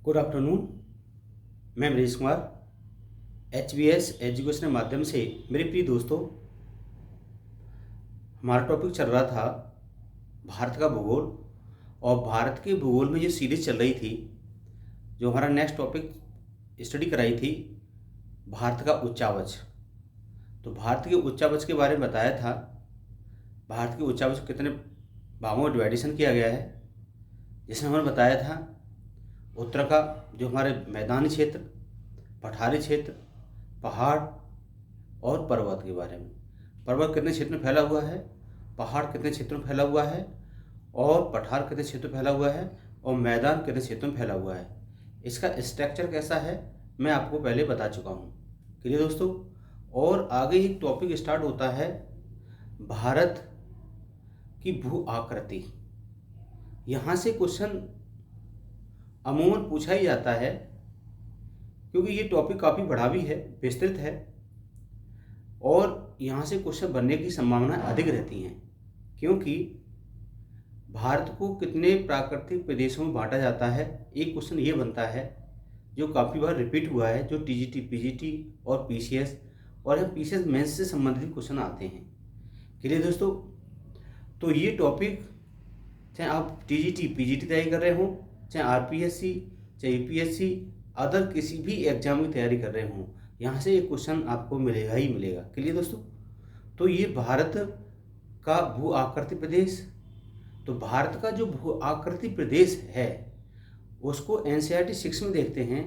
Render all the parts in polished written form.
Good afternoon. मैं Amrish Kumar HBS education के माध्यम से। मेरे प्रिय दोस्तों, हमारा टॉपिक चल रहा था भारत का भूगोल, और भारत के भूगोल में जो सीरीज चल रही थी, जो हमारा नेक्स्ट टॉपिक स्टडी कराई थी भारत का उच्चावच। तो भारत के उच्चावच के बारे में बताया था। भारत के उच्चावच को कितने भागों में डिवाइडेशन किया गया है, जिसमें हमने बताया था उत्तर का जो हमारे मैदानी क्षेत्र, पठारी क्षेत्र, पहाड़ और पर्वत के बारे में। पर्वत कितने क्षेत्र में फैला हुआ है, पहाड़ कितने क्षेत्र में फैला हुआ है, और पठार कितने क्षेत्र में फैला हुआ है, और मैदान कितने क्षेत्र में फैला हुआ है। इसका स्ट्रक्चर कैसा है मैं आपको पहले बता चुका हूँ। क्लियर दोस्तों। और आगे ही टॉपिक स्टार्ट होता है भारत की भू आकृति। यहाँ से क्वेश्चन अमूमन पूछा ही जाता है, क्योंकि ये टॉपिक काफ़ी बड़ा भी है, विस्तृत है, और यहाँ से क्वेश्चन बनने की संभावना अधिक रहती हैं। क्योंकि भारत को कितने प्राकृतिक प्रदेशों में बांटा जाता है, एक क्वेश्चन ये बनता है जो काफ़ी बार रिपीट हुआ है, जो TGT, PGT और PCS और PCS मेंस से संबंधित क्वेश्चन आते हैं। क्लियर दोस्तों। तो ये टॉपिक चाहे आप TGT, PGT तैयारी कर रहे हो, चाहे RPSC, चाहे UPSC, अदर किसी भी एग्जाम की तैयारी कर रहे हो, यहाँ से ये क्वेश्चन आपको मिलेगा ही मिलेगा। क्लियर दोस्तों। तो ये भारत का भू आकृति प्रदेश। तो भारत का जो भू आकृति प्रदेश है उसको NCERT 6 में देखते हैं,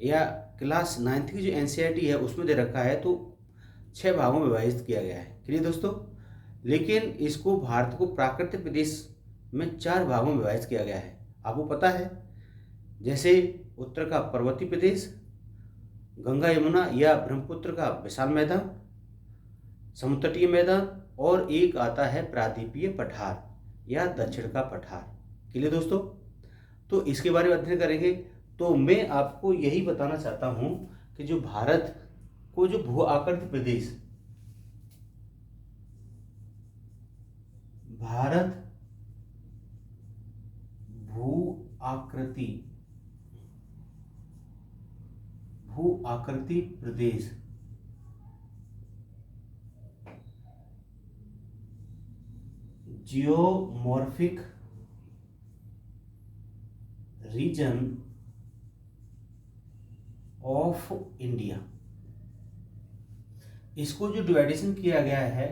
या क्लास 9th की जो NCERT है उसमें दे रखा है, तो 6 भागों में विभाजित किया गया है। क्लियर दोस्तों। लेकिन इसको भारत को प्राकृतिक प्रदेश में 4 भागों में विभाजित किया गया है। आपको पता है, जैसे उत्तर का पर्वतीय प्रदेश, गंगा यमुना या ब्रह्मपुत्र का विशाल मैदान, समुद्र तटीय मैदान, और एक आता है प्रायद्वीपीय पठार या दक्षिण का पठार। क्लियर दोस्तों। तो इसके बारे में अध्ययन करेंगे। तो मैं आपको यही बताना चाहता हूँ कि जो भारत को जो भू आकृति प्रदेश, भारत भू आकृति प्रदेश जियोमॉर्फिक रीजन ऑफ इंडिया, इसको जो डिवाइडेशन किया गया है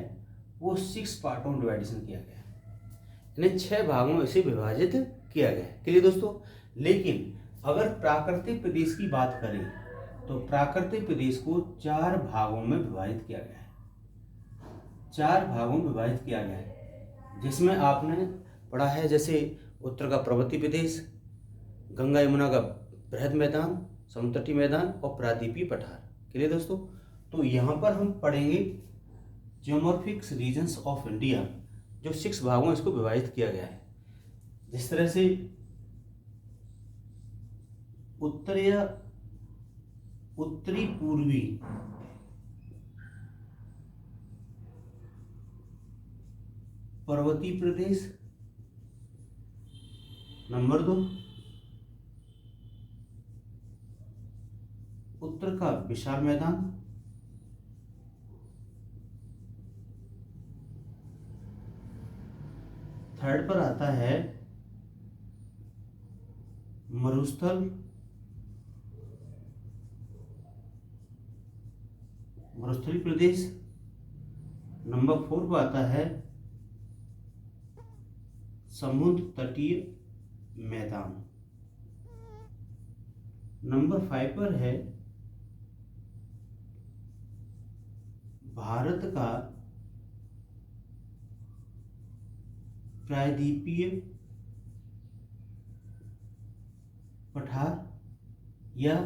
वो 6 पार्टों में डिवाइडेशन किया गया है, यानी 6 भागों में इसे विभाजित किया गया है। क्लियर दोस्तों। लेकिन अगर प्राकृतिक प्रदेश की बात करें तो प्राकृतिक प्रदेश को 4 भागों में विभाजित किया गया है। 4 भागों में विभाजित किया गया है, जिसमें आपने पढ़ा है जैसे उत्तर का पर्वतीय प्रदेश, गंगा यमुना का बृहद मैदान, समुद्र तटीय मैदान और प्रायद्वीपीय पठार। क्लियर दोस्तों। तो यहाँ पर हम पढ़ेंगे जियोमॉर्फिक रीजन्स ऑफ इंडिया, जो 6 भागों में इसको विभाजित किया गया है। जिस तरह से उत्तरी पूर्वी पर्वतीय प्रदेश, नंबर 2 उत्तर का विशाल मैदान, थर्ड पर आता है मरुस्थलीय प्रदेश, नंबर 4 पर आता है समुद्र तटीय मैदान, नंबर 5 पर है भारत का प्रायद्वीपीय पठार या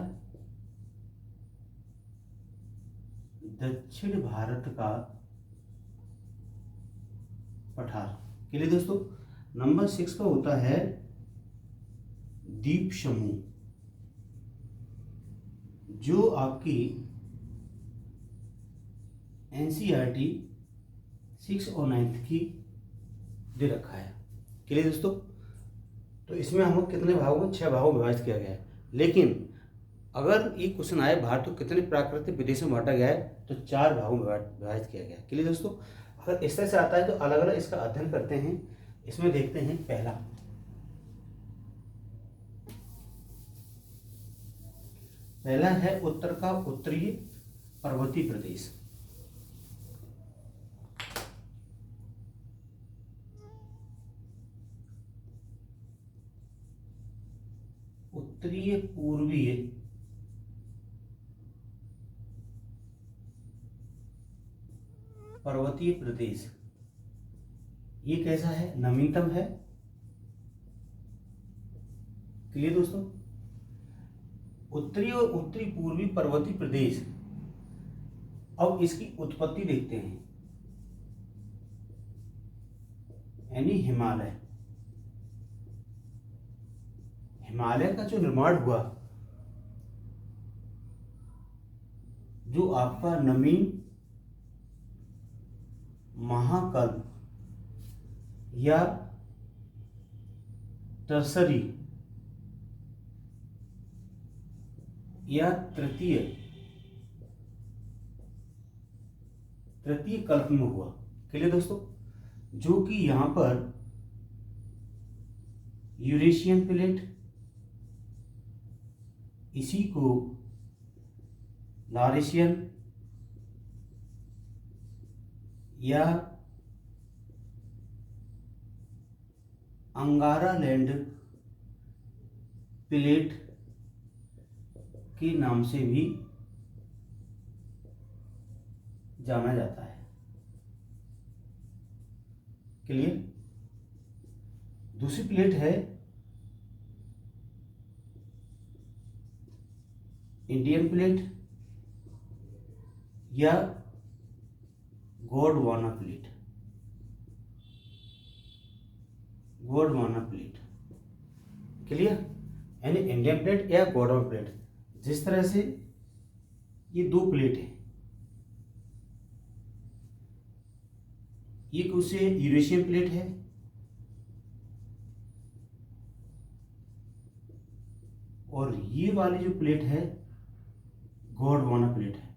दक्षिण भारत का पठार। के लिए दोस्तों, नंबर 6 पर होता है द्वीप समूह, जो आपकी NCERT 6 और 9th की दे रखा है। क्लियर दोस्तों। तो इसमें हमको कितने भागों में, 6 भागों में विभाजित किया गया है। लेकिन अगर ये क्वेश्चन आए भारत को कितने प्राकृतिक प्रदेशों में बांटा गया है, तो 4 भागों में विभाजित किया गया है। क्लियर दोस्तों, अगर इस तरह से आता है तो अलग अलग इसका अध्ययन करते हैं। इसमें देखते हैं पहला है उत्तर का उत्तरीय पर्वतीय प्रदेश। उत्तरीय पूर्वीय पर्वतीय प्रदेश, ये कैसा है? नवीनतम है। क्लियर दोस्तों, उत्तरी और उत्तरी पूर्वी पर्वतीय प्रदेश। अब इसकी उत्पत्ति देखते हैं, यानी हिमालय। हिमालय का जो निर्माण हुआ, जो आपका नवीन महाकल्प या टर्सरी या तृतीय कल्प में हुआ। क्लियर दोस्तों, जो कि यहां पर यूरेशियन प्लेट, इसी को लॉरेशियन या अंगारा लैंड प्लेट के नाम से भी जाना जाता है। क्लियर, दूसरी प्लेट है इंडियन प्लेट या गोंडवाना प्लेट। क्लियर, यानी इंडियन प्लेट या गोंडवाना प्लेट। जिस तरह से ये दो प्लेट है, ये कुछ यूरेशियन प्लेट है और ये वाली जो प्लेट है गोंडवाना प्लेट है।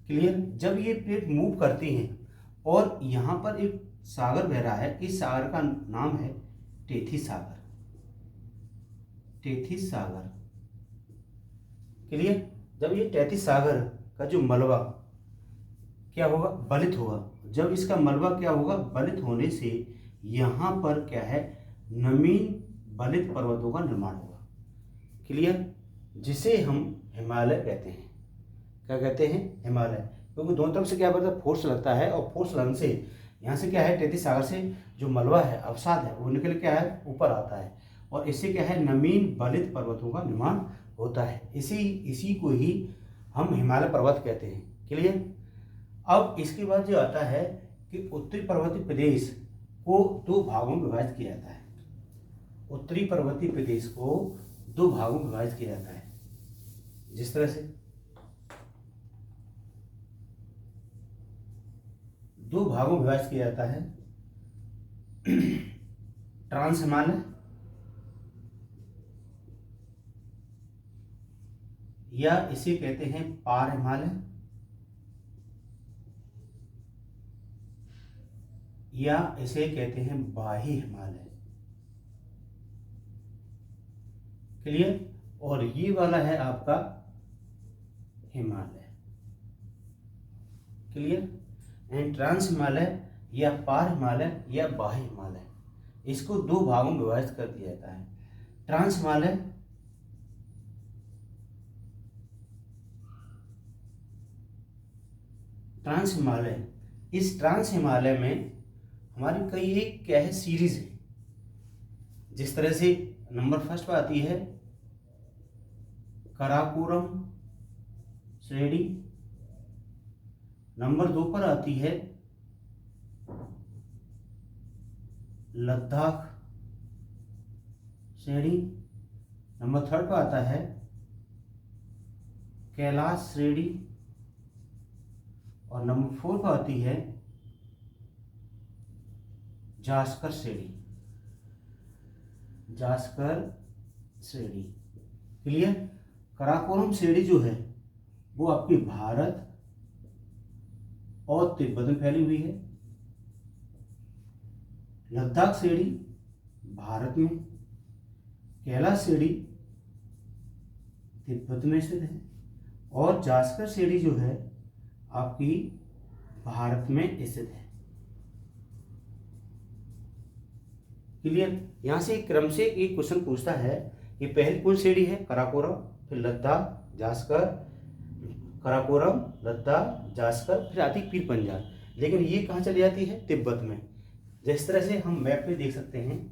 क्लियर, जब ये प्लेट मूव करती हैं और यहाँ पर एक सागर बह रहा है, इस सागर का नाम है टेथिस सागर। क्लियर, जब ये टेथिस सागर का जो मलबा क्या होगा? बलित होगा। जब इसका मलबा क्या होगा? बलित होने से यहाँ पर क्या है? नवीन बलित पर्वतों का निर्माण होगा। क्लियर, जिसे हम हिमालय कहते हैं। क्या कहते हैं? हिमालय। क्योंकि दोनों तरफ से क्या होता है? फोर्स लगता है, और फोर्स लगने से यहाँ से क्या है? टेथिस सागर से जो मलबा है, अवसाद है, वो निकल क्या है? ऊपर आता है, और इससे क्या है? नवीन बलित पर्वतों का निर्माण होता है। इसी को ही हम हिमालय पर्वत कहते हैं। क्लियर, अब इसके बाद जो आता है कि उत्तरी पर्वतीय प्रदेश को 2 भागों में विभाजित किया जाता है। उत्तरी पर्वतीय प्रदेश को 2 भागों में विभाजित किया जाता है। जिस तरह से 2 भागों में विभाजित किया जाता है, ट्रांस हिमालय या इसे कहते हैं पार हिमालय, या इसे कहते हैं बाही हिमालय। क्लियर, और ये वाला है आपका Himalaya. Clear, and trans Himalaya या पार हिमालय या बाही हिमालय, इसको 2 भागों में विभाजित कर दिया जाता है। ट्रांस हिमालय, इस ट्रांस हिमालय में हमारी कई एक क्या है? सीरीज है। जिस तरह से नंबर फर्स्ट पर आती है काराकोरम श्रेणी, नंबर 2 पर आती है लद्दाख श्रेणी, नंबर 3 पर आता है कैलाश श्रेणी, और नंबर 4 पर आती है जास्कर श्रेणी। जास्कर श्रेणी। क्लियर। काराकोरम श्रेणी जो है वो आपके भारत और तिब्बत में फैली हुई है। लद्दाख श्रेणी भारत में, कैलाश श्रेणी तिब्बत में स्थित है और जास्कर श्रेणी जो है आपकी भारत में स्थित है। क्लियर। यहां से क्रम से एक क्वेश्चन पूछता है कि पहली कौन श्रेणी है, काराकोरम, फिर लद्दाख, जास्कर, काराकोरम, लद्दाख, जास्कर, फिर आती पीर पंजाल। लेकिन ये कहाँ चली जाती है, तिब्बत में। जिस तरह से हम मैप में देख सकते हैं,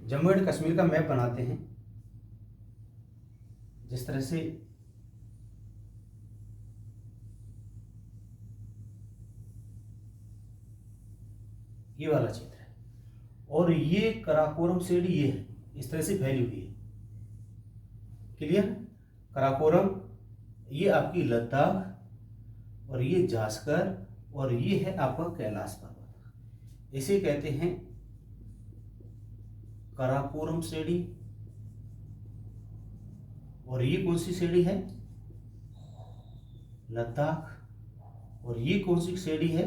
जम्मू एंड कश्मीर का मैप बनाते हैं, जिस तरह से ये वाला क्षेत्र है और ये काराकोरम श्रेणी ये है, इस तरह से फैली हुई है। क्लियर। काराकोरम ये आपकी लद्दाख और ये जास्कर और ये है आपका कैलाश पर्वत। इसे कहते हैं काराकोरम श्रेणी। और ये कौन सी श्रेणी है, लद्दाख। और ये कौन सी श्रेणी है,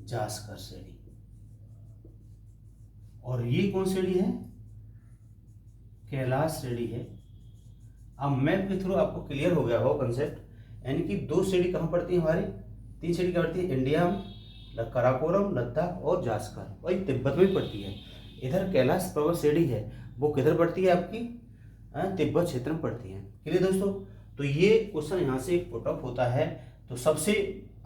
जास्कर श्रेणी। और ये कौन श्रेणी है, कैलाश श्रेणी है। अब मैप के थ्रू आपको क्लियर हो गया हो कंसेप्ट। यानी कि दो श्रेणी कहाँ पड़ती है हमारे, तीन श्रेणी कहाँ पड़ती है, इंडिया में काराकोरम, लद्दाख और जास्कर, वही तिब्बत में पड़ती है। इधर कैलाश पर्वत श्रेणी है वो किधर पड़ती है आपकी, तिब्बत क्षेत्र में पड़ती है। क्लियर दोस्तों। तो ये क्वेश्चन यहाँ से पुट अप होता है। तो सबसे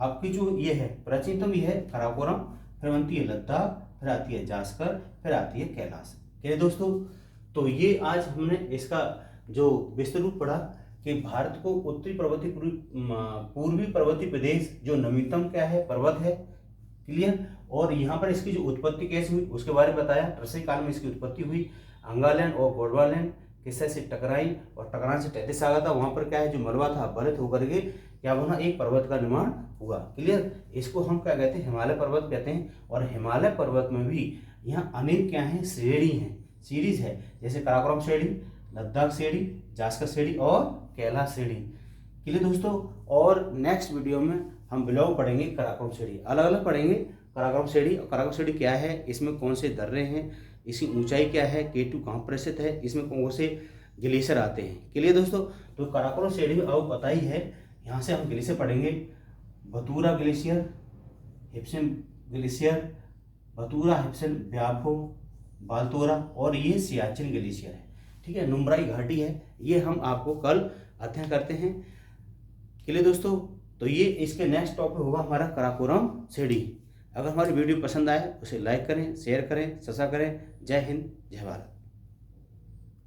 आपकी जो ये है प्राचीनतम ये है काराकोरम, फिर बनती है लद्दाख, फिर आती है जास्कर, फिर आती है कैलाश। क्लियर दोस्तों। तो ये आज हमने इसका जो विस्तृत रूप पढ़ा कि भारत को उत्तरी पर्वतीय पूर्वी पर्वतीय प्रदेश जो नवीनतम क्या है, पर्वत है। क्लियर। और यहाँ पर इसकी जो उत्पत्ति कैसे हुई उसके बारे में बताया। ट्रसई काल में इसकी उत्पत्ति हुई। अंगालैंड और गोंडवालैंड किससे से टकराई और टकराने से तैतीस आ गया था। वहां पर क्या है, जो मलबा था बलित होकर के क्या बना, एक पर्वत का निर्माण हुआ। क्लियर। इसको हम क्या कहते हैं, हिमालय पर्वत कहते हैं। और हिमालय पर्वत में भी यहाँ अनेक क्या है, श्रेणी है, सीरीज है। जैसे काराकोरम श्रेणी, लद्दाख श्रेणी, जास्कर श्रेणी और कैलाश श्रेणी। क्लियर दोस्तों। और नेक्स्ट वीडियो में हम बिलोंग पढ़ेंगे काराकोरम श्रेणी, अलग अलग पढ़ेंगे काराकोरम श्रेणी। और काराकोरम श्रेणी क्या है, इसमें कौन से दर्रे हैं, इसकी ऊंचाई क्या है, K2 कहाँ पर स्थित है, इसमें कौन से ग्लेशियर आते हैं। क्लियर दोस्तों। तो काराकोरम श्रेणी में आपको पता ही है, यहाँ से हम ग्लेशियर पढ़ेंगे, बतूरा ग्लेशियर, हिप्सन ग्लेशियर, बतूरा, हिप्सन, ब्याफो, बालतोरा और ये सियाचिन ग्लेशियर है। ठीक है, नुम्ब्राई घाटी है। ये हम आपको कल अध्ययन करते हैं। क्लियर दोस्तों। तो ये इसके नेक्स्ट टॉपिक होगा हमारा काराकोरम श्रेणी। अगर हमारी वीडियो पसंद आए उसे लाइक करें, शेयर करें, सब्सक्राइब करें। जय हिंद, जय भारत।